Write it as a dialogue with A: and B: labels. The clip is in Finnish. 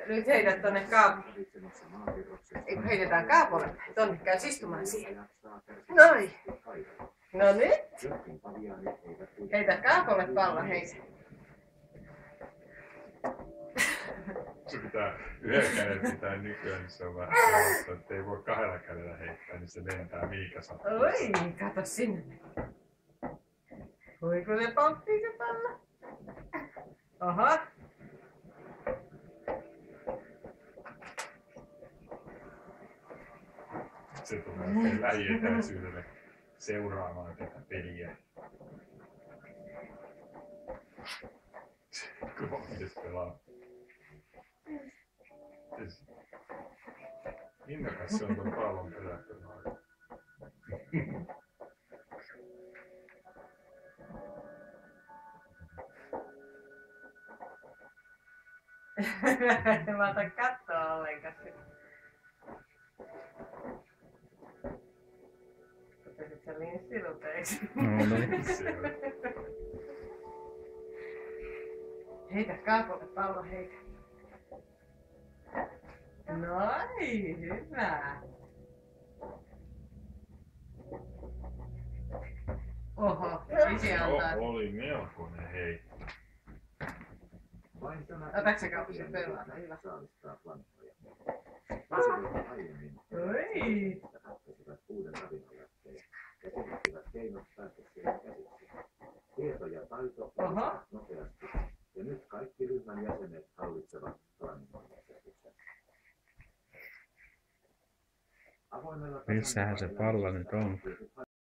A: Nyt heität tonne heitetään Kaapolle. Tonne käy istumaan siihen. Noin. No nyt. Heitä Kaapolle pallo, heitä.
B: Se pitää yhdellä kädellä pitää nykyään, niin se on vähän sellaista, että ei voi kahdella kädellä heittää, niin se lentää mihinkä sattuu.
A: Oi, kato sinne. Oi kun se pomppii se pallo. Oho.
B: Se tulee oikein lähietäisyydelle seuraamaan tätä peliä. Kuva mites pelaa. Innokas se on ton pallon perättämään.
A: Mä otan katsoa ollenkaan sitä. Otetit sä linssiluteeksi?
C: No niin.
A: Heitä Kaapolle pallo, heitä. Noin, hyvä. Oho, isi antaa.
B: Oli melkoinen heitto.
A: Otatko sä Kaapo sen pelata? Hyvä. Oi. Oho.
D: Ja nyt kaikki ryhmän jäsenet hallitsevat toimintakäsityksen.
C: Missähän se pallo nyt on?